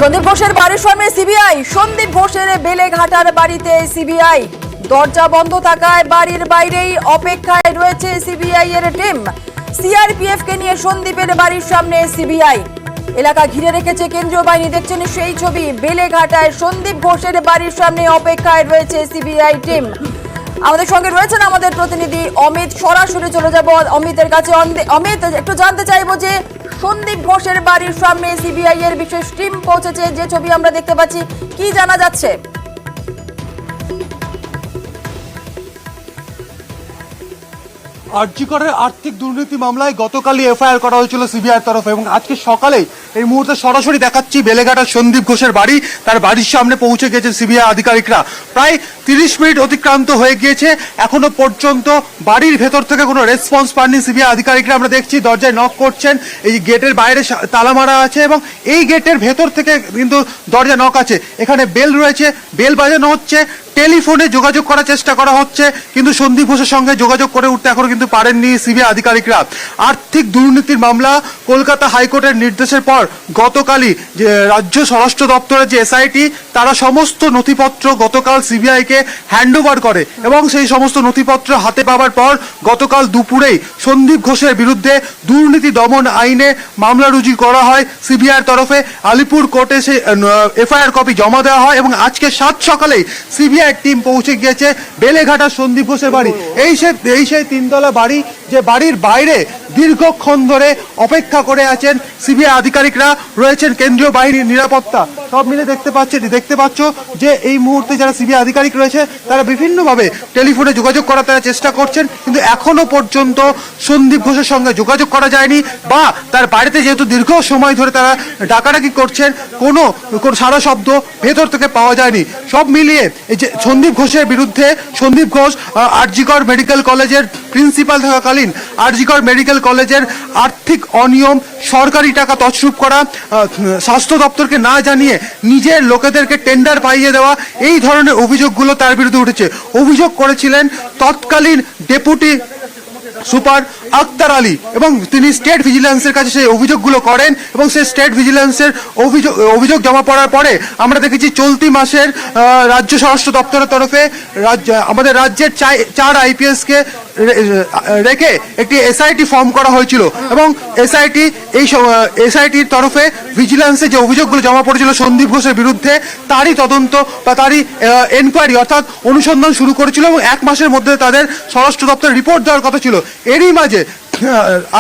সন্দীপ ঘোষের বাড়ির সামনে সিবিআই। সন্দীপ ঘোষের বেলেঘাটার বাড়িতে সিবিআই। দরজা বন্ধ থাকায় বাড়ির বাইরেই অপেক্ষায় রয়েছে সিবিআই এর টিম। সিআরপিএফ কে নিয়ে সন্দীপের বাড়ির সামনে সিবিআই। এলাকা ঘিরে রেখেছে কেন্দ্রীয় বাহিনী। দেখছেন সেই ছবি। বেলেঘাটায় সন্দীপ ঘোষের বাড়ির সামনে অপেক্ষায় রয়েছে সিবিআই টিম। আমাদের সঙ্গে রয়েছেন আমাদের প্রতিনিধি অমিত। সরাসরি চলে যাব অমিতের কাছে। অমিত, একটু জানতে চাইবো যে সন্দীপ ঘোষের বাড়ির সামনে সিবিআই এর বিশেষ টিম পৌঁছেছে, যে ছবি আমরা দেখতে পাচ্ছি, কি জানা যাচ্ছে? আরজিকরের আর্থিক দুর্নীতি মামলায় গতকালই এফআইআর করা হয়েছিল সিবিআইয়ের তরফে এবং আজকে সকালে এই মুহূর্তে সরাসরি দেখাচ্ছি বেলেঘাটার সন্দীপ ঘোষের বাড়ি। তার বাড়ির সামনে পৌঁছে গেছে সিবিআই আধিকারিকরা। প্রায় 30 মিনিট অতিক্রান্ত হয়ে গিয়েছে, এখনো পর্যন্ত বাড়ির ভেতর থেকে কোনো রেসপন্স পাননি সিবিআই আধিকারিকরা। আমরা দেখছি দরজায় নক করছেন, এই গেটের বাইরে তালা মারা আছে এবং এই গেটের ভেতর থেকে কিন্তু দরজা নক আছে। এখানে বেল রয়েছে, বেল বাজানো হচ্ছে, টেলিফোনে যোগাযোগ করার চেষ্টা করা হচ্ছে, কিন্তু সন্দীপ ঘোষের সঙ্গে যোগাযোগ করে উঠতে এখনো কিন্তু পারেননি সিবিআই আধিকারিকরা। আর্থিক দুর্নীতির মামলা, কলকাতা হাইকোর্টের নির্দেশের পর গতকালই যে রাজ্য স্বরাষ্ট্র দপ্তরের যে এসআইটি, তারা সমস্ত নথিপত্র গতকাল সিবিআইকে হ্যান্ডওভার করে এবং সেই সমস্ত নথিপত্র হাতে পাওয়ার পর গতকাল দুপুরেই সন্দীপ ঘোষের বিরুদ্ধে দুর্নীতি দমন আইনে মামলা রুজু করা হয় সিবিআইয়ের তরফে। আলিপুর কোর্টে সেই এফআইআর কপি জমা দেওয়া হয় এবং আজকে 7 সকালেই সিবিআই টিম পৌঁছে গিয়েছে বেলেঘাটা সন্দীপ ঘোষের বাড়ি। এই সেই 3তলা বাড়ি, যে বাড়ির বাইরে দীর্ঘক্ষণ ধরে অপেক্ষা করে আছেন সিবিআই আধিকারিকরা, রয়েছেন কেন্দ্রীয় বাহিনীর নিরাপত্তা। সব মিলে দেখতে পাচ্ছ যে এই মুহূর্তে যারা সিবিআই আধিকারিক রয়েছে তারা বিভিন্নভাবে টেলিফোনে যোগাযোগ করার তারা চেষ্টা করছেন, কিন্তু এখনো পর্যন্ত সন্দীপ ঘোষের সঙ্গে যোগাযোগ করা যায়নি বা তার বাড়িতে যেহেতু দীর্ঘ সময় ধরে তারা ডাকাডাকি করছেন, কোনো সারা শব্দ ভেতর থেকে পাওয়া যায়নি। সব মিলিয়ে এই যে সন্দীপ ঘোষের বিরুদ্ধে, সন্দীপ ঘোষ আরজিকর মেডিকেল কলেজের প্রিন্সিপাল থাকাকালীন আরজিকর মেডিকেল কলেজের আর্থিক অনিয়ম, সরকারি টাকা তছরূপ করা, স্বাস্থ্য দপ্তরকে না জানিয়ে নিজের লোকেদেরকে টেন্ডার পাইয়ে দেওয়া, এই ধরনের অভিযোগগুলো তার বিরুদ্ধে উঠেছে। অভিযোগ করেছিলেন তৎকালীন ডেপুটি সুপার আক্তার আলী এবং তিনি স্টেট ভিজিলেন্সের কাছে সেই অভিযোগগুলো করেন এবং সেই স্টেট ভিজিলেন্সের অভিযোগ জমা পড়ার পরে আমরা দেখেছি চলতি মাসের রাজ্য স্বরাষ্ট্র দপ্তরের তরফে আমাদের রাজ্যের 4 আইপিএসকে রেখে একটি এসআইটি ফর্ম করা হয়েছিল এবং এসআইটির তরফে ভিজিলেন্সে যে অভিযোগগুলো জমা পড়েছিল সন্দীপ ঘোষের বিরুদ্ধে, তারই তদন্ত বা তারই এনকোয়ারি অর্থাৎ অনুসন্ধান শুরু করেছিল এবং 1 মাসের মধ্যে তাদের স্বরাষ্ট্র দপ্তর রিপোর্ট দেওয়ার কথা ছিল। এরই মাঝে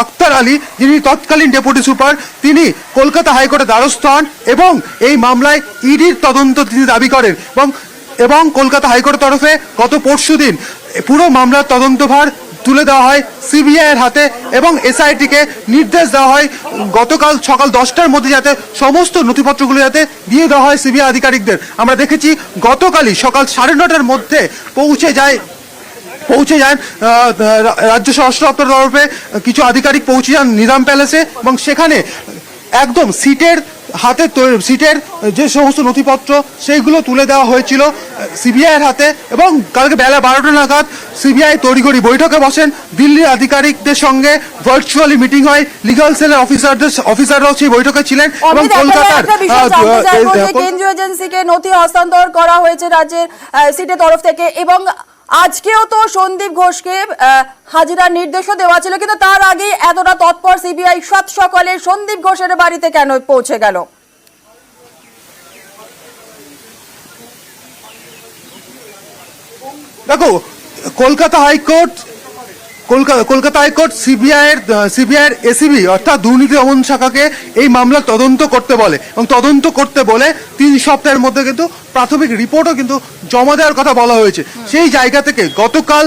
আক্তার আলী, যিনি তৎকালীন ডেপুটি সুপার, তিনি কলকাতা হাইকোর্টের দ্বারস্থ হন এবং এই মামলায় ইডির তদন্ত তিনি দাবি করেন এবং কলকাতা হাইকোর্টের তরফে গত পরশুদিন পুরো মামলার তদন্তভার তুলে দেওয়া হয় সিবিআই এর হাতে এবং এসআইটিকে নির্দেশ দেওয়া হয় গতকাল সকাল 10টার মধ্যে যাতে সমস্ত নথিপত্রগুলো যাতে দিয়ে দেওয়া হয় সিবিআই আধিকারিকদের। আমরা দেখেছি গতকালই সকাল 9:30টার মধ্যে পৌঁছে যান রাজ্য স্বরাষ্ট্র দপ্তরের তরফে কিছু আধিকারিক পৌঁছে যান নিজাম প্যালেসে এবং সেখানে একদম সিটের যে সমস্ত নথিপত্র সেইগুলো তুলে দেওয়া হয়েছিল সিবিআইয়ের হাতে এবং কালকে বেলা 12টা নাগাদ সিবিআই তড়িঘড়ি বৈঠকে বসেন। দিল্লির আধিকারিকদের সঙ্গে ভার্চুয়ালি মিটিং হয়, লিগাল সেলের অফিসাররাও সেই বৈঠকে ছিলেন এবং কলকাতার কেন্দ্রীয় এজেন্সিকে নথি হস্তান্তর করা হয়েছে রাজ্যের সিটের তরফ থেকে এবং আজকেও তো সন্দীপ ঘোষকে হাজিরার নির্দেশও দেওয়া ছিল, কিন্তু তার আগে এতটা তৎপর সিবিআই 7 সকালে সন্দীপ ঘোষের বাড়িতে কেন পৌঁছে গেল? দেখো, কলকাতা হাইকোর্ট সিবিআইয়ের এসিবি অর্থাৎ দুর্নীতি দমন শাখাকে এই মামলা তদন্ত করতে বলে এবং তদন্ত করতে বলে 3 সপ্তাহের মধ্যে কিন্তু প্রাথমিক রিপোর্টও কিন্তু জমা দেওয়ার কথা বলা হয়েছে। সেই জায়গা থেকে গতকাল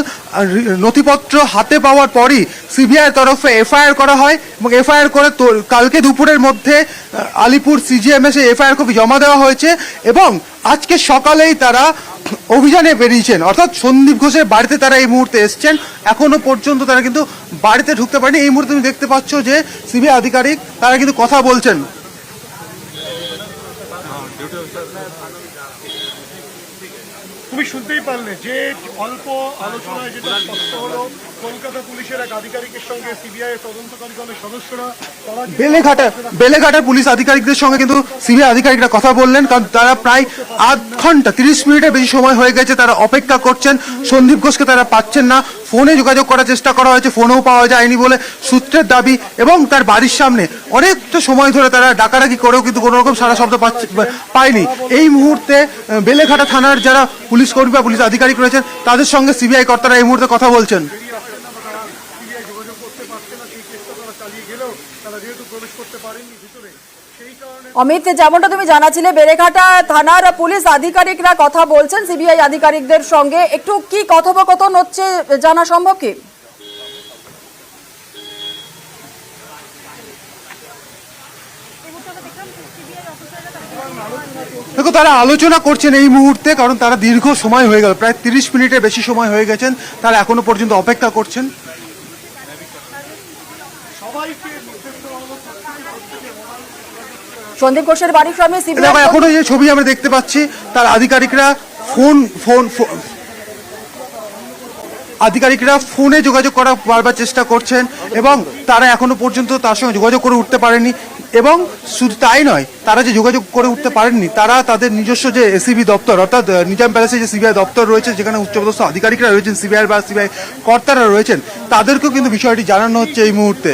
নথিপত্র হাতে পাওয়ার পরই সিবিআইয়ের তরফে এফআইআর করা হয় এবং এফআইআর করে কালকে দুপুরের মধ্যে আলিপুর সিজিএমএস এফআইআর কপি জমা দেওয়া হয়েছে এবং আজকে সকালেই তারা অভিযানে বেরিয়েছেন, অর্থাৎ সন্দীপ ঘোষের বাড়িতে তারা এই মুহূর্তে এসছেন। এখনো পর্যন্ত তারা কিন্তু বাড়িতে ঢুকতে পারেনি। এই মুহূর্তে তুমি দেখতে পাচ্ছ যে সিবিআই আধিকারিক তারা কিন্তু কথা বলছেন। তুমি শুনতেই পারলে যে অল্প আলোচনায় যেটা স্পষ্ট হলো, কলকাতা পুলিশের এক আধিকারিকের সঙ্গে সিবিআই তদন্তকারী দলের সদস্যরা বেলেঘাটার পুলিশ আধিকারিকদের সঙ্গে কিন্তু সিবিআই আধিকারিকরা কথা বললেন, কারণ তারা প্রায় আধ ঘন্টা 30 মিনিটের বেশি সময় হয়ে গেছে তারা অপেক্ষা করছেন। সন্দীপ ঘোষকে তারা পাচ্ছেন না, ফোনে যোগাযোগ করার চেষ্টা করা হয়েছে, ফোনেও পাওয়া যায়নি বলে সূত্রের দাবি, এবং তার বাড়ির সামনে অনেকটা সময় ধরে তারা ডাকাডাকি করেও কিন্তু কোনো রকম সারা শব্দ পায়নি। এই মুহূর্তে বেলেঘাটা থানার যারা পুলিশ কর্মী বা পুলিশ আধিকারিক রয়েছেন তাদের সঙ্গে সিবিআই কর্তারা এই মুহূর্তে কথা বলছেন। যোগাযোগ করতে পারছে না, সেই চেষ্টা তারা চালিয়ে গেলেও তারা যেহেতু প্রবেশ করতে পারেননি ভিতরে, সেই কারণে অমিত, যেমনটা তুমি জানাছিলে বেলেঘাটা থানার পুলিশ আধিকারিকরা কথা বলছেন সিবিআই আধিকারিকদের সঙ্গে, একটু কি কথোপকথন হচ্ছে জানা সম্ভব কি? দেখো, তারা আলোচনা করছেন এই মুহূর্তে, কারণ তারা দীর্ঘ সময় হয়ে গেল, প্রায় 30 মিনিটের বেশি সময় হয়ে গেছেন, তারা এখনো পর্যন্ত অপেক্ষা করছেন। সন্দীপ ঘোষের বাড়ির সামনে দেখো, সিবিআই এখনো যে ছবি আমরা দেখতে পাচ্ছি, তার আধিকারিকরা ফোনে যোগাযোগ করার বারবার চেষ্টা করছেন, এবং তারা এখনো পর্যন্ত তার সঙ্গে যোগাযোগ করে উঠতে পারেনি। এবং শুধু তাই নয়, তারা যে যোগাযোগ করে উঠতে পারেননি, তারা তাদের নিজস্ব যে এসিবি দপ্তর, অর্থাৎ নিজাম প্যালেসে যে সিবিআই দপ্তর রয়েছে, যেখানে উচ্চপদস্থ আধিকারিকরা রয়েছেন, সিবিআই বা সিবিআই কর্তারা রয়েছেন, তাদেরকেও কিন্তু বিষয়টি জানানো হচ্ছে এই মুহূর্তে।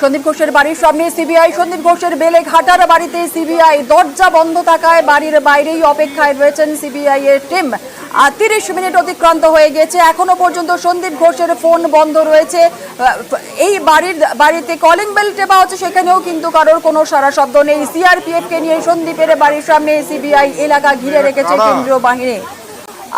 সন্দীপ ঘোষের বাড়ির সামনে সিবিআই, সন্দীপ ঘোষের বেলেঘাটার বাড়িতে সিবিআই, দরজা বন্ধ থাকায় বাড়ির বাইরেই অপেক্ষায় রয়েছেন সিবিআই এর টিম। আর 30 মিনিট অতিক্রান্ত হয়ে গেছে, এখনো পর্যন্ত সন্দীপ ঘোষের ফোন বন্ধ রয়েছে। এই বাড়িতে কলিং বেল টেপা হচ্ছে, সেখানেও কিন্তু কারোর কোনো সারা শব্দ নেই। সিআরপিএফ কে নিয়ে সন্দীপের বাড়ির সামনে সিবিআই এলাকা ঘিরে রেখেছে কেন্দ্রীয় বাহিনী।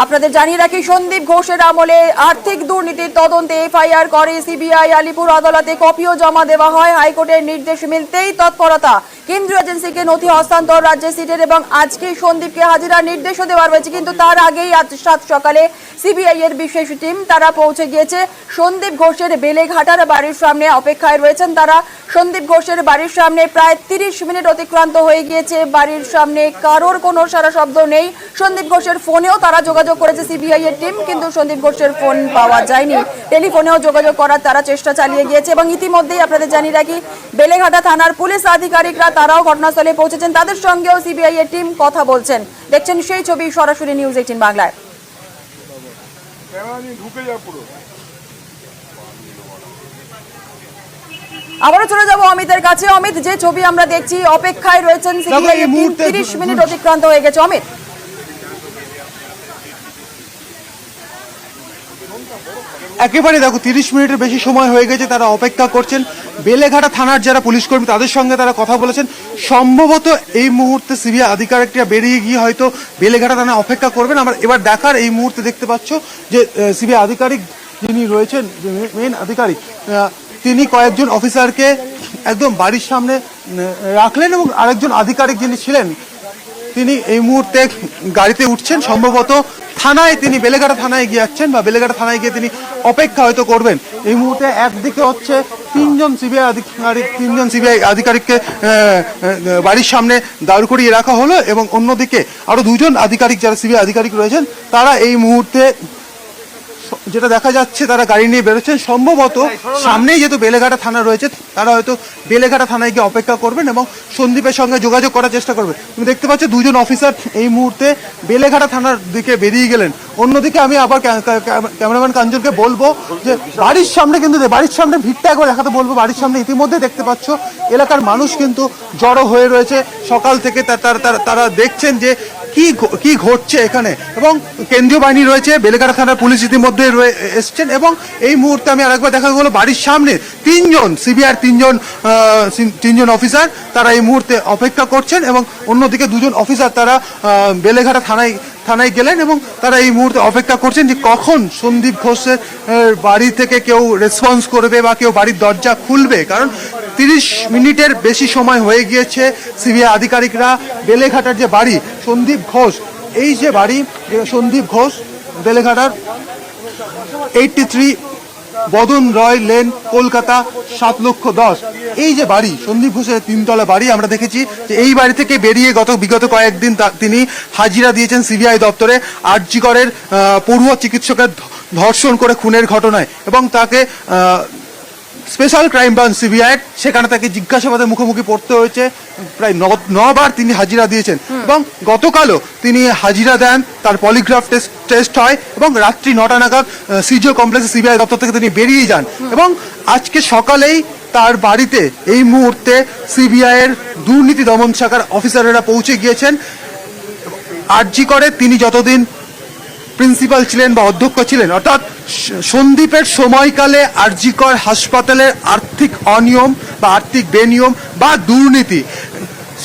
আপনাদের জানিয়ে রাখি, সন্দীপ ঘোষের আমলে আর্থিক দুর্নীতির তদন্তে এফআইআর করে সিবিআই। আলিপুর আদালতে কপিও জমা দেওয়া হয়, হাইকোর্টের নির্দেশ মিলতেই তৎপরতা। কেন্দ্রীয় এজেন্সিকে নথি হস্তান্তর রাজ্যের সিটের, এবং আজকে সন্দীপকে হাজিরার নির্দেশও দেওয়া রয়েছে। কিন্তু তার আগেই আজ 7 সকালে সিবিআই এর বিশেষ টিম তারা পৌঁছে গিয়েছে সন্দীপ ঘোষের বেলেঘাটার বাড়ির সামনে, অপেক্ষায় রয়েছেন তারা। সন্দীপ ঘোষের বাড়ির সামনে প্রায় 30 মিনিট অতিক্রান্ত হয়ে গিয়েছে, বাড়ির সামনে কারোর কোনো সারা শব্দ নেই। সন্দীপ ঘোষের ফোনেও তারা যোগাযোগ করেছে সিবিআই এর টিম, কিন্তু সন্দীপ ঘোষের ফোন পাওয়া যায়নি। টেলিফোনেও যোগাযোগ করার তারা চেষ্টা চালিয়ে গিয়েছে, এবং ইতিমধ্যেই আপনাদের জানিয়ে রাখি বেলেঘাটা থানার পুলিশ আধিকারিকরা তারাও ঘটনাস্থলে পৌঁছেছেন, তাদের সঙ্গেও সিবিআই এর টিম কথা বলছেন। দেখছেন সেই ছবি সরাসরি নিউজ 18 বাংলায়। আবারও চলে যাবো অমিতের কাছে। অমিত, যে ছবি আমরা দেখছি, অপেক্ষায় রয়েছেন সিবিআই এর টিম, 30 মিনিট অতিক্রান্ত হয়ে গেছে। অমিত, একেবারে দেখো, 30 মিনিটের বেশি সময় হয়ে গেছে, তারা অপেক্ষা করছেন। বেলেঘাটা থানার যারা পুলিশ কর্মী তাদের সঙ্গে তারা কথা বলেছেন। সম্ভবত এই মুহূর্তে সিবিআই আধিকারিকরা বেরিয়ে গিয়ে হয়তো বেলেঘাটা থানায় অপেক্ষা করবেন। আমরা এবার দেখার এই মুহূর্তে দেখতে পাচ্ছ যে সিবিআই আধিকারিক যিনি রয়েছেন, মেন আধিকারিক, তিনি কয়েকজন অফিসারকে একদম বাড়ির সামনে রাখলেন, এবং আরেকজন আধিকারিক যিনি ছিলেন তিনি এই মুহূর্তে গাড়িতে উঠছেন। সম্ভবত থানায় তিনি বেলেঘাটা থানায় গিয়ে যাচ্ছেন, বা বেলেঘাটা থানায় গিয়ে তিনি অপেক্ষা হয়তো করবেন। এই মুহূর্তে একদিকে হচ্ছে 3জন সিবিআই আধিকারিককে বাড়ির সামনে দাঁড় করিয়ে রাখা হলো, এবং অন্যদিকে আরো 2জন আধিকারিক যারা সিবিআই আধিকারিক রয়েছেন তারা এই মুহূর্তে, যেটা দেখা যাচ্ছে, তারা গাড়ি নিয়ে বেরোচ্ছেন। সম্ভবত সামনেই যেহেতু বেলেঘাটা থানা রয়েছে, তারা হয়তো বেলেঘাটা থানায় গিয়ে অপেক্ষা করবেন এবং সন্দীপের সঙ্গে যোগাযোগ করার চেষ্টা করবেন। তুমি দেখতে পাচ্ছ 2জন অফিসার এই মুহূর্তে বেলেঘাটা থানার দিকে বেরিয়ে গেলেন। অন্যদিকে আমি আবার ক্যামেরাম্যান কাঞ্জনকে বলবো যে বাড়ির সামনে কিন্তু, বাড়ির সামনে ভিড়টা একবার দেখাতে বলবো। বাড়ির সামনে ইতিমধ্যে দেখতে পাচ্ছ এলাকার মানুষ কিন্তু জড়ো হয়ে রয়েছে সকাল থেকে, তারা দেখছেন যে কি ঘটছে এখানে, এবং কেন্দ্রীয় বাহিনী রয়েছে, বেলেঘাটা থানার পুলিশ ইতিমধ্যে এসছেন। এবং এই মুহূর্তে আমি আরেকবার দেখা গেল বাড়ির সামনে 3জন সিবিআই 3জন অফিসার তারা এই মুহূর্তে অপেক্ষা করছেন, এবং অন্যদিকে 2জন অফিসার তারা বেলেঘাটা থানায় গেলেন, এবং তারা এই মুহূর্তে অপেক্ষা করছেন যে কখন সন্দীপ ঘোষের বাড়ি থেকে কেউ রেসপন্স করবে বা কেউ বাড়ির দরজা খুলবে। কারণ 30 মিনিটের বেশি সময় হয়ে গিয়েছে। সিবিআই আধিকারিকরা বেলেঘাটার যে বাড়ি সন্দীপ ঘোষ, এই যে বাড়ি সন্দীপ ঘোষ বেলেঘাটার 83 বদন রয় লেন, কলকাতা 7,10,000। এই যে বাড়ি সন্দীপ ঘোষের 3 তলা বাড়ি, আমরা দেখেছি যে এই বাড়ি থেকে বেরিয়ে বিগত কয়েকদিন তিনি হাজিরা দিয়েছেন সিবিআই দপ্তরে আরজি করের পড়ুয়া চিকিৎসকের ধর্ষণ করে খুনের ঘটনায়, এবং তাকে স্পেশাল ক্রাইম ব্রাঞ্চ সিবিআই সেখানে তাকে জিজ্ঞাসাবাদের মুখোমুখি পড়তে হয়েছে। প্রায় 9বার তিনি হাজিরা দিয়েছেন এবং গতকালও তিনি হাজিরা দেন, তার পলিগ্রাফ টেস্ট হয় এবং রাত্রি 9টা নাগাদ সিজিও কমপ্লেক্সে সিবিআই দপ্তর থেকে তিনি বেরিয়ে যান। এবং আজকে সকালেই তার বাড়িতে এই মুহূর্তে সিবিআই এর দুর্নীতি দমন শাখার অফিসাররা পৌঁছে গিয়েছেন। আরজি করে তিনি যতদিন প্রিন্সিপাল ছিলেন বা অধ্যক্ষ ছিলেন, অর্থাৎ সন্দীপের সময়কালে আরজিকর হাসপাতালের আর্থিক অনিয়ম বা আর্থিক বেনিয়ম বা দুর্নীতি,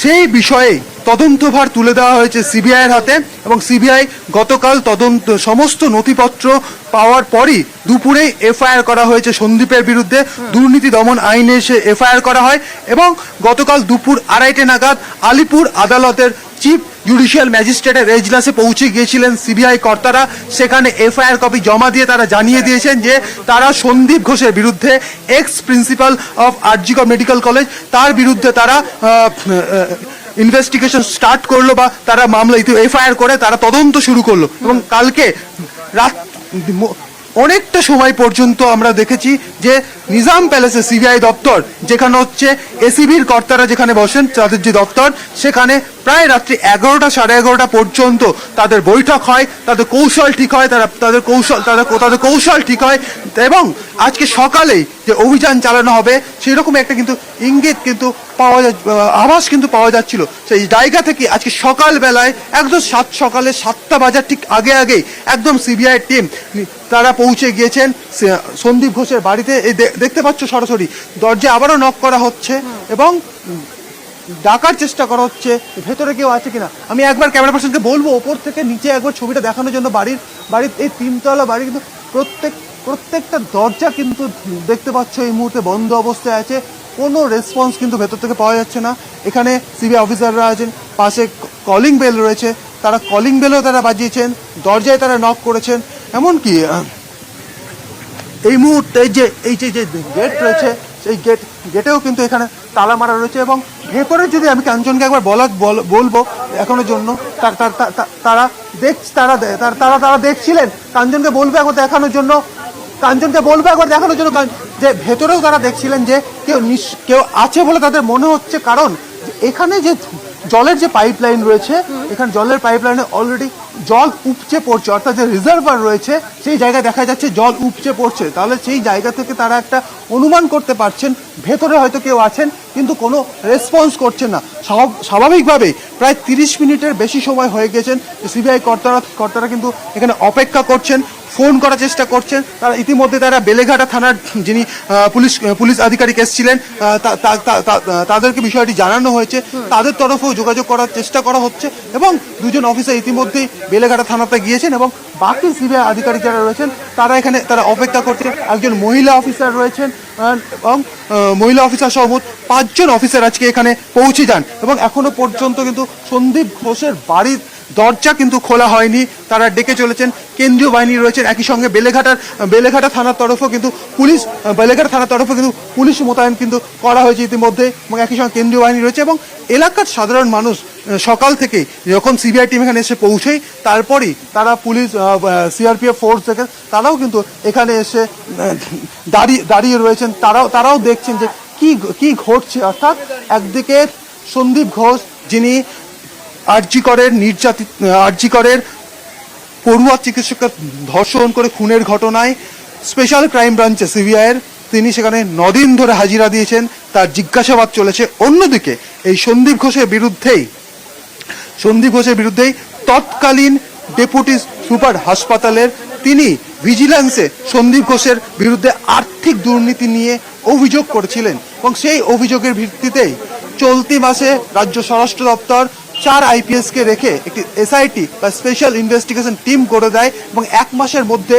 সেই বিষয়ে তদন্তভার তুলে দেওয়া হয়েছে সিবিআই এর হাতে। এবং সিবিআই গতকাল তদন্ত সমস্ত নথিপত্র পাওয়ার পরই দুপুরে এফআইআর করা হয়েছে সন্দীপের বিরুদ্ধে। দুর্নীতি দমন আইনে সে এফআইআর করা হয় এবং গতকাল দুপুর 2:30 নাগাদ আলিপুর আদালতের চিফ জুডিশিয়াল ম্যাজিস্ট্রেটের এজলাসে পৌঁছে গিয়েছিলেন সিবিআই কর্তারা। সেখানে এফআইআর কপি জমা দিয়ে তারা জানিয়ে দিয়েছেন যে তারা সন্দীপ ঘোষের বিরুদ্ধে, x principal of RG Kar medical college, তার বিরুদ্ধে তারা ইনভেস্টিগেশন স্টার্ট করলো বা তারা মামলা এফআইআর করে তারা তদন্ত শুরু করলো। এবং কালকে রাত অনেকটা সময় পর্যন্ত আমরা দেখেছি যে নিজাম প্যালেসে সিবিআই দপ্তর, যেখানে হচ্ছে এসিবির কর্তারা যেখানে বসেন তাদের যে দপ্তর, সেখানে প্রায় রাত্রি 11টা 11:30 পর্যন্ত তাদের বৈঠক হয়, তাদের কৌশল ঠিক হয়, তাদের কৌশল ঠিক হয়। এবং আজকে সকালেই যে অভিযান চালানো হবে সেই রকম একটা কিন্তু ইঙ্গিত কিন্তু আভাস কিন্তু পাওয়া যাচ্ছিল। সেই জায়গা থেকে আজকে সকালবেলায় একদম সকালে 7টা বাজার ঠিক আগে একদম সিবিআই টিম তারা পৌঁছে গিয়েছেন সন্দীপ ঘোষের বাড়িতে। এই দেখতে পাচ্ছ সরাসরি দরজা আবারও নক করা হচ্ছে এবং ডাকার চেষ্টা করা হচ্ছে ভেতরে কেউ আছে কিনা। আমি একবার ক্যামেরা পার্সনকে বলবো ওপর থেকে নিচে একবার ছবিটা দেখানোর জন্য। বাড়ির এই 3তলা বাড়ি কিন্তু প্রত্যেকটা দরজা কিন্তু দেখতে পাচ্ছ এই মুহূর্তে বন্ধ অবস্থায় আছে। কোনো রেসপন্স কিন্তু ভেতর থেকে পাওয়া যাচ্ছে না। এখানে সিবিআই অফিসাররা আছেন, পাশে কলিং বেল রয়েছে, তারা কলিং বেলও তারা বাজিয়েছেন, দরজায় তারা নক করেছেন। এমনকি এই মুহূর্তে এই যে গেট রয়েছে সেই গেটেও কিন্তু এখানে তালা মারা রয়েছে। এবং ভেতরে যদি আমি কাঞ্চনকে একবার বলবো এখনোর জন্য, তারা দেখছিলেন, কাঞ্চনকে বলবো একবার দেখানোর জন্য, যে ভেতরেও তারা দেখছিলেন যে কেউ আছে বলে তাদের মনে হচ্ছে। কারণ এখানে যে জলের যে পাইপ লাইন রয়েছে, এখানে জলের পাইপ লাইনে অলরেডি জল উপচে পড়ছে, অর্থাৎ যে রিজার্ভার রয়েছে সেই জায়গায় দেখা যাচ্ছে জল উপচে পড়ছে। তাহলে সেই জায়গা থেকে তারা একটা অনুমান করতে পারছেন ভেতরে হয়তো কেউ আছেন, কিন্তু কোনো রেসপন্স করছেন না। স্বাভাবিকভাবেই প্রায় 30 মিনিটের বেশি সময় হয়ে গেছেন সিবিআই কর্তারা কিন্তু এখানে অপেক্ষা করছেন, ফোন করার চেষ্টা করছেন। তারা ইতিমধ্যে তারা বেলেঘাটা থানার যিনি পুলিশ আধিকারিক এসেছিলেন তাদেরকে বিষয়টি জানানো হয়েছে, তাদের তরফেও যোগাযোগ করার চেষ্টা করা হচ্ছে। এবং 2জন অফিসার ইতিমধ্যেই বেলেঘাটা থানাতে গিয়েছেন এবং বাকি সিবিআই আধিকারিক যারা রয়েছেন তারা অপেক্ষা করছেন। একজন মহিলা অফিসার রয়েছেন এবং মহিলা অফিসার সহ মোট 5জন অফিসার আজকে এখানে পৌঁছে যান। এবং এখনো পর্যন্ত কিন্তু সন্দীপ ঘোষের বাড়ির দরজা কিন্তু খোলা হয়নি, তারা ডেকে চলেছেন। কেন্দ্রীয় বাহিনী রয়েছেন, একই সঙ্গে বেলেঘাটা থানার তরফও কিন্তু পুলিশ মোতায়েন কিন্তু করা হয়েছে ইতিমধ্যে, এবং একই সঙ্গে কেন্দ্রীয় বাহিনী রয়েছে। এবং এলাকার সাধারণ মানুষ সকাল থেকে যখন সিবিআই টিম এখানে এসে পৌঁছেই তারপরেই তারা পুলিশ সিআরপিএফ ফোর্স থেকে তারাও কিন্তু এখানে এসে দাঁড়িয়ে রয়েছেন। তারাও দেখছেন যে কি ঘটছে। অর্থাৎ একদিকে সন্দীপ ঘোষ, যিনি আরজিকরের পড়ুয়া চিকিৎসকের ধর্ষণ করে খুনের ঘটনায় স্পেশাল ক্রাইম ব্রাঞ্চে সিবিআইয়ের তিনি সেখানে 9 দিন ধরে হাজিরা দিয়েছেন, তার জিজ্ঞাসাবাদ চলেছে। অন্যদিকে এই সন্দীপ ঘোষের বিরুদ্ধেই তৎকালীন ডেপুটি সুপার হাসপাতালের তিনি ভিজিল্যান্সে সন্দীপ ঘোষের বিরুদ্ধে আর্থিক দুর্নীতি নিয়ে অভিযোগ করেছিলেন। এবং সেই অভিযোগের ভিত্তিতেই চলতি মাসে রাজ্য স্বরাষ্ট্র দপ্তর 4 IPSকে রেখে একটি SIT বা স্পেশাল ইনভেস্টিগেশন টিম করে দেয় এবং 1 মাসের মধ্যে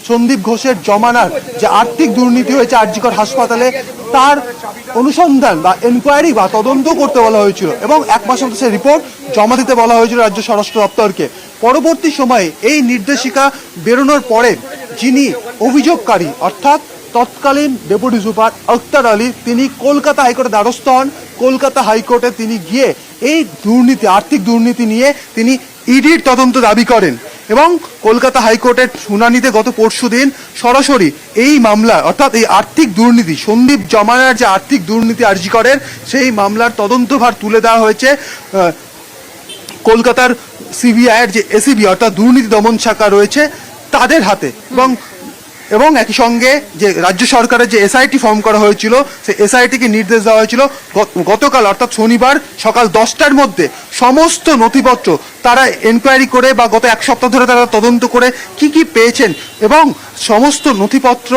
সন্দীপ ঘোষের জমানার যে আর্থিক দুর্নীতি হয়েছে আরজিকর হাসপাতালে তার অনুসন্ধান বা এনকোয়ারি বা তদন্ত করতে বলা হয়েছিল এবং 1 মাসের মধ্যে সেই রিপোর্ট জমা দিতে বলা হয়েছিল রাজ্য স্বরাষ্ট্র দপ্তরকে। পরবর্তী সময়ে এই নির্দেশিকা বেরোনোর পরে যিনি অভিযোগকারী অর্থাৎ তৎকালীন ডেপুটি সুপার আখতার আলী, তিনি কলকাতা হাইকোর্টের দ্বারস্থ হন। কলকাতা হাইকোর্টে তিনি গিয়ে এই দুর্নীতি, আর্থিক দুর্নীতি নিয়ে তিনি ইডির তদন্ত দাবি করেন এবং কলকাতা হাইকোর্টের শুনানিতে গত পরশুদিন সরাসরি এই মামলা অর্থাৎ এই আর্থিক দুর্নীতি, সন্দীপ জমানার যে আর্থিক দুর্নীতি আরজি করেন সেই মামলার তদন্তভার তুলে দেওয়া হয়েছে কলকাতার সিবিআইয়ের যে এসিবি অর্থাৎ দুর্নীতি দমন শাখা রয়েছে তাদের হাতে। এবং একই সঙ্গে যে রাজ্য সরকারের যে এসআইটি ফর্ম করা হয়েছিল সেই এসআইটিকে নির্দেশ দেওয়া হয়েছিল গতকাল অর্থাৎ শনিবার সকাল 10টার মধ্যে সমস্ত নথিপত্র তারা এনকোয়ারি করে বা গত এক সপ্তাহ ধরে তারা তদন্ত করে কি কি পেয়েছেন এবং সমস্ত নথিপত্র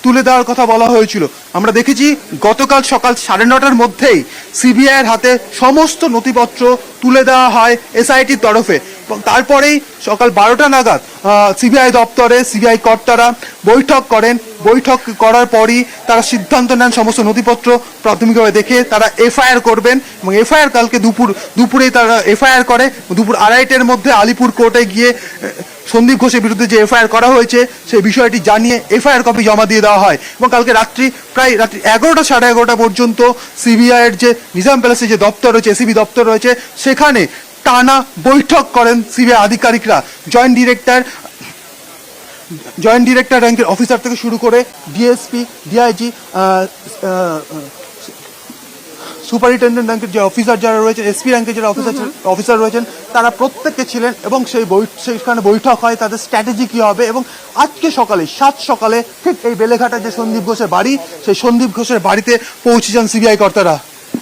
তুলে দেওয়ার কথা বলা হয়েছিল। আমরা দেখেছি গতকাল সকাল 9:30টার মধ্যেই সিবিআইয়ের হাতে সমস্ত নথিপত্র তুলে দেওয়া হয় এসআইটির তরফে এবং তারপরেই সকাল 12টা নাগাদ সিবিআই দপ্তরে সিবিআই কর্তারা বৈঠক করেন। বৈঠক করার পরই তারা সিদ্ধান্ত নেন সমস্ত নথিপত্র প্রাথমিকভাবে দেখে তারা এফআইআর করবেন এবং এফআইআর কালকে দুপুরেই তারা এফআইআর করে। দুপুর 2:30টার মধ্যে আলিপুর কোর্টে গিয়ে সন্দীপ ঘোষের বিরুদ্ধে যে এফআইআর করা হয়েছে সেই বিষয়টি জানিয়ে এফআইআর কপি জমা দিয়ে দেওয়া হয় এবং কালকে প্রায় রাত্রি 11টা 11:30 পর্যন্ত সিবিআইয়ের যে নিজাম প্যালেসের যে দপ্তর রয়েছে, এসিবি দপ্তর রয়েছে, সেখানে টানা বৈঠক করেন সিবিআই আধিকারিকরা। জয়েন্ট ডিরেক্টর র্যাঙ্কের অফিসার থেকে শুরু করে ডিএসপি, ডিআইজি, সুপারিনটেন্ডেন্ট র্যাঙ্কের যে অফিসার যারা রয়েছেন, এসপি র্যাঙ্কের যারা অফিসার রয়েছেন, তারা প্রত্যেকে ছিলেন এবং সেইখানে বৈঠক হয় তাদের স্ট্র্যাটেজি কী হবে। এবং আজকে সকালে 7 সকালে ঠিক এই বেলেঘাটা যে সন্দীপ ঘোষের বাড়ি, সেই সন্দীপ ঘোষের বাড়িতে পৌঁছেছেন সিবিআই কর্তারা।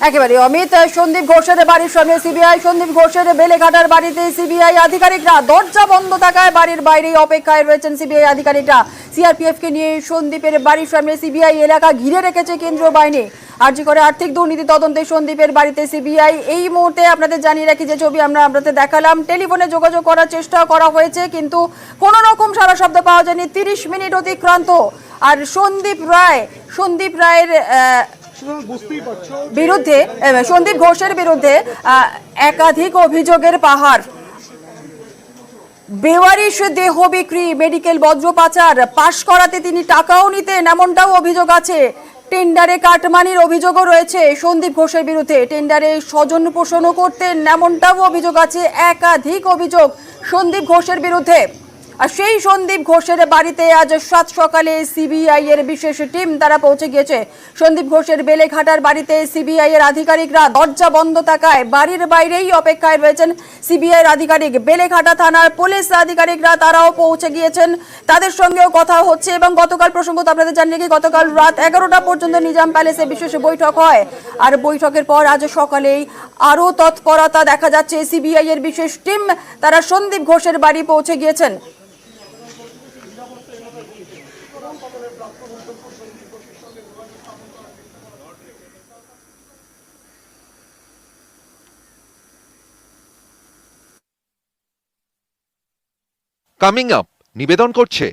একেবারে অমিত, সন্দীপ ঘোষের বাড়ির সামনে সিবিআই, সন্দীপ ঘোষের বেলেঘাটার বাড়িতে সিবিআই আধিকারিকরা, দরজা বন্ধ থাকায় বাড়ির বাইরেই অপেক্ষায় রয়েছেন সিবিআই আধিকারিকরা। সিআরপিএফ কে নিয়ে সন্দীপের বাড়ির সামনে সিবিআই এলাকা ঘিরে রেখেছে কেন্দ্রীয় বাহিনী। আরজি করে আর্থিক দুর্নীতি তদন্তে সন্দীপের বাড়িতে সিবিআই। এই মুহূর্তে আপনাদের জানিয়ে রাখি যে ছবি আমরা আপনাদের দেখালাম, টেলিফোনে যোগাযোগ করার চেষ্টা করা হয়েছে কিন্তু কোনো রকম সারা শব্দ পাওয়া যায়নি। 30 মিনিট অতিক্রান্ত আর সন্দীপ রায়ের বিরুদ্ধে, সন্দীপ ঘোষের বিরুদ্ধে একাধিক অভিযোগের পাহাড়। বেওয়ারিশ দেহ বিক্রি, মেডিকেল বজ্র পাচার, পাশ করাতে তিনি টাকাও নিতেন এমনটাও অভিযোগ আছে। টেন্ডারে কাটমানির অভিযোগও রয়েছে সন্দীপ ঘোষের বিরুদ্ধে। টেন্ডারে স্বজন পোষণও করতেন এমনটাও অভিযোগ আছে। একাধিক অভিযোগ সন্দীপ ঘোষের বিরুদ্ধে। আর সেই সন্দীপ ঘোষের বাড়িতে আজ 7 সকালে সিবিআই এর বিশেষ টিম তারা পৌঁছে গিয়েছে। সন্দীপ ঘোষের বেলেঘাটার বাড়িতে সিবিআই এর আধিকারিকরা, দরজা বন্ধ থাকায় বাড়ির বাইরেই অপেক্ষায় রয়েছেন সিবিআই এর আধিকারিক। বেলেঘাটা থানার পুলিশ আধিকারিকরা তারাও পৌঁছে গিয়েছেন, তাদের সঙ্গেও কথা হচ্ছে। এবং গতকাল প্রসঙ্গত আপনাদের জানিয়ে কি গতকাল রাত 11টা পর্যন্ত নিজাম প্যালেসে বিশেষ বৈঠক হয় আর বৈঠকের পর আজ সকালেই আরও তৎপরতা দেখা যাচ্ছে। সিবিআই এর বিশেষ টিম তারা সন্দীপ ঘোষের বাড়ি পৌঁছে গিয়েছেন। কামিং আপ নিবেদন করছে